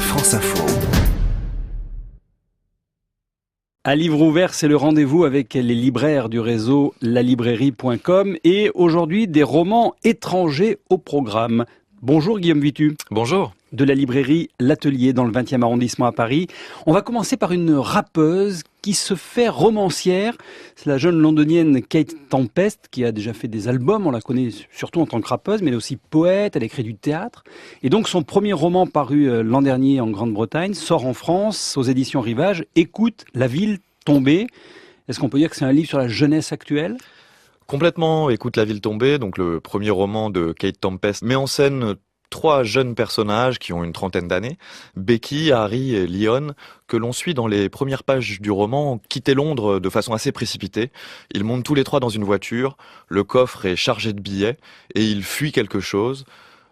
France Info. À livre ouvert, c'est le rendez-vous avec les libraires du réseau lalibrairie.com et aujourd'hui des romans étrangers au programme. Bonjour Guillaume Vitu. Bonjour. De la librairie L'Atelier dans le 20e arrondissement à Paris. On va commencer par une rappeuse qui se fait romancière. C'est la jeune londonienne Kate Tempest qui a déjà fait des albums. On la connaît surtout en tant que rappeuse, mais elle est aussi poète, elle écrit du théâtre. Et donc son premier roman paru l'an dernier en Grande-Bretagne sort en France aux éditions Rivage. Écoute, la ville tombée. Est-ce qu'on peut dire que c'est un livre sur la jeunesse actuelle ? Complètement. Écoute, la ville tombée, donc le premier roman de Kate Tempest, met en scène 3 jeunes personnages qui ont une trentaine d'années, Becky, Harry et Leon, que l'on suit dans les premières pages du roman, quitter Londres de façon assez précipitée. Ils montent tous les 3 dans une voiture, le coffre est chargé de billets et ils fuient quelque chose.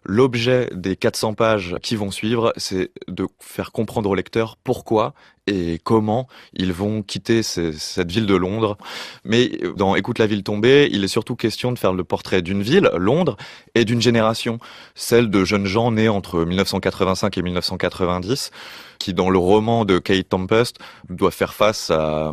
L'objet des 400 pages qui vont suivre, c'est de faire comprendre au lecteur pourquoi et comment ils vont quitter cette ville de Londres. Mais dans Écoute la ville tombée, il est surtout question de faire le portrait d'une ville, Londres, et d'une génération, celle de jeunes gens nés entre 1985 et 1990, qui dans le roman de Kate Tempest doivent faire face à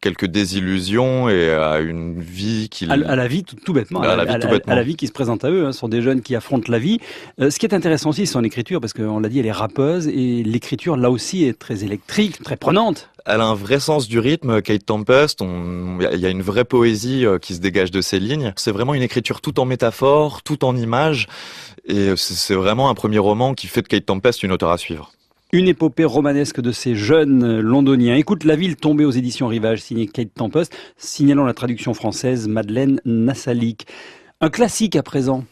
quelques désillusions et à une vie qui... À la vie tout bêtement. À la vie qui se présente à eux. Ce sont des jeunes qui affrontent la vie. Ce qui est intéressant aussi, c'est son écriture, parce qu'on l'a dit, elle est rappeuse, et l'écriture, là aussi, est très électrique, très prenante. Elle a un vrai sens du rythme, Kate Tempest. Il y a une vraie poésie qui se dégage de ses lignes. C'est vraiment une écriture tout en métaphore, tout en images. Et c'est vraiment un premier roman qui fait de Kate Tempest une auteure à suivre. Une épopée romanesque de ces jeunes londoniens. Écoute, La ville tombée aux éditions Rivage, signé Kate Tempest, signalant la traduction française Madeleine Nassalik. Un classique à présent.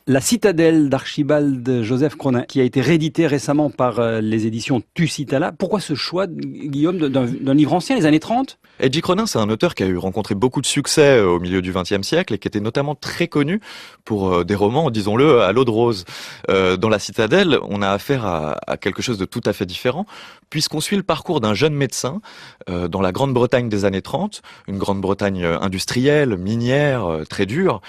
La citadelle d'Archibald Joseph Cronin, qui a été réédité récemment par les éditions Tusitala. Pourquoi ce choix, Guillaume, d'un livre ancien, les années 30 ? Eddie Cronin, c'est un auteur qui a rencontré beaucoup de succès au milieu du XXe siècle et qui était notamment très connu pour des romans, disons-le, à l'eau de rose. Dans La Citadelle, on a affaire à quelque chose de tout à fait différent, puisqu'on suit le parcours d'un jeune médecin dans la Grande-Bretagne des années 30, une Grande-Bretagne industrielle, minière, très dure.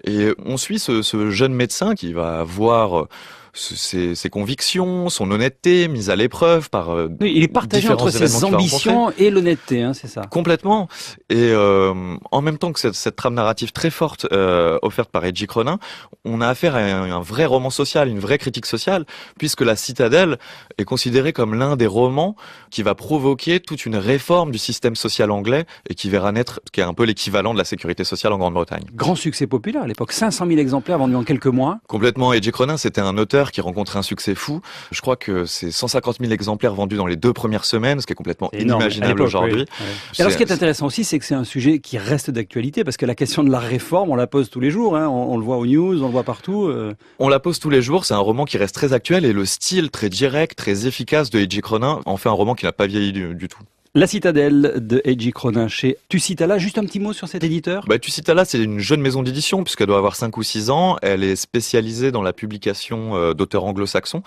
Et on suit ce jeune médecin qui va voir ses convictions, son honnêteté mise à l'épreuve par il est partagé entre ses ambitions et l'honnêteté, c'est ça. Complètement. Et en même temps que cette trame narrative très forte offerte par Eddie Cronin, on a affaire à un vrai roman social, une vraie critique sociale, puisque La Citadelle est considérée comme l'un des romans qui va provoquer toute une réforme du système social anglais et qui verra naître, qui est un peu l'équivalent de la sécurité sociale en Grande-Bretagne. Grand succès populaire à l'époque, 500 000 exemplaires vendus en quelques mois. Complètement. Eddie Cronin, c'était un auteur qui rencontrait un succès fou. Je crois que c'est 150 000 exemplaires vendus dans les 2 premières semaines, ce qui est complètement inimaginable aujourd'hui. Oui. Et alors, ce qui est intéressant aussi, c'est que c'est un sujet qui reste d'actualité, parce que la question de la réforme, on la pose tous les jours. On le voit aux news, on le voit partout. On la pose tous les jours. C'est un roman qui reste très actuel et le style très direct, très efficace de Eddie Cronin en fait un roman qui n'a pas vieilli du tout. La Citadelle de Eddie Cronin chez Tusitala. Juste un petit mot sur cet éditeur. Tusitala, c'est une jeune maison d'édition puisqu'elle doit avoir 5 ou 6 ans. Elle est spécialisée dans la publication d'auteurs anglo-saxons.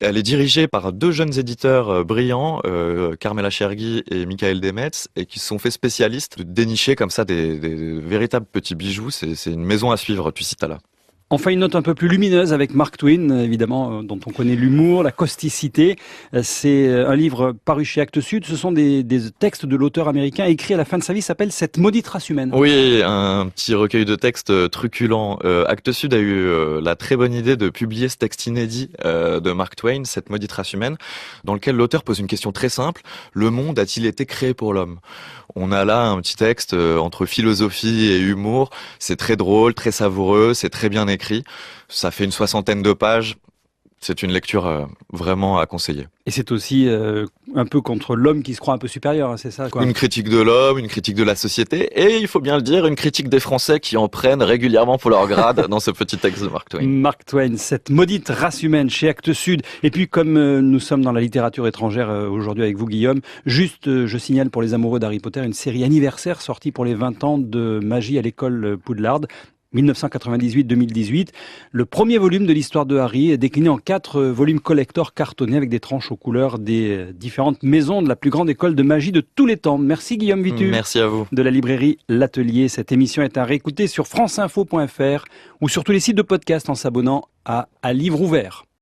Elle est dirigée par 2 jeunes éditeurs brillants, Carmela Chergui et Michael Demetz, et qui se sont fait spécialistes de dénicher comme ça des véritables petits bijoux. C'est une maison à suivre, Tusitala. Enfin, une note un peu plus lumineuse avec Mark Twain, évidemment, dont on connaît l'humour, la causticité. C'est un livre paru chez Actes Sud. Ce sont des textes de l'auteur américain écrits à la fin de sa vie, s'appelle Cette maudite race humaine. Oui, un petit recueil de textes truculents. Actes Sud a eu la très bonne idée de publier ce texte inédit de Mark Twain, Cette maudite race humaine, dans lequel l'auteur pose une question très simple. Le monde a-t-il été créé pour l'homme ? On a là un petit texte entre philosophie et humour. C'est très drôle, très savoureux, c'est très bien écrit. Ça fait une 60aine de pages. C'est une lecture vraiment à conseiller. Et c'est aussi un peu contre l'homme qui se croit un peu supérieur, c'est ça quoi. Une critique de l'homme, une critique de la société, et il faut bien le dire, une critique des Français qui en prennent régulièrement pour leur grade dans ce petit texte de Mark Twain. Mark Twain, Cette maudite race humaine chez Actes Sud. Et puis comme nous sommes dans la littérature étrangère aujourd'hui avec vous Guillaume, juste je signale pour les amoureux d'Harry Potter une série anniversaire sortie pour les 20 ans de magie à l'école Poudlard. 1998-2018, le premier volume de l'histoire de Harry est décliné en 4 volumes collector cartonnés avec des tranches aux couleurs des différentes maisons de la plus grande école de magie de tous les temps. Merci Guillaume Vitu. Merci à vous. De la librairie L'Atelier. Cette émission est à réécouter sur franceinfo.fr ou sur tous les sites de podcast en s'abonnant à livre ouvert.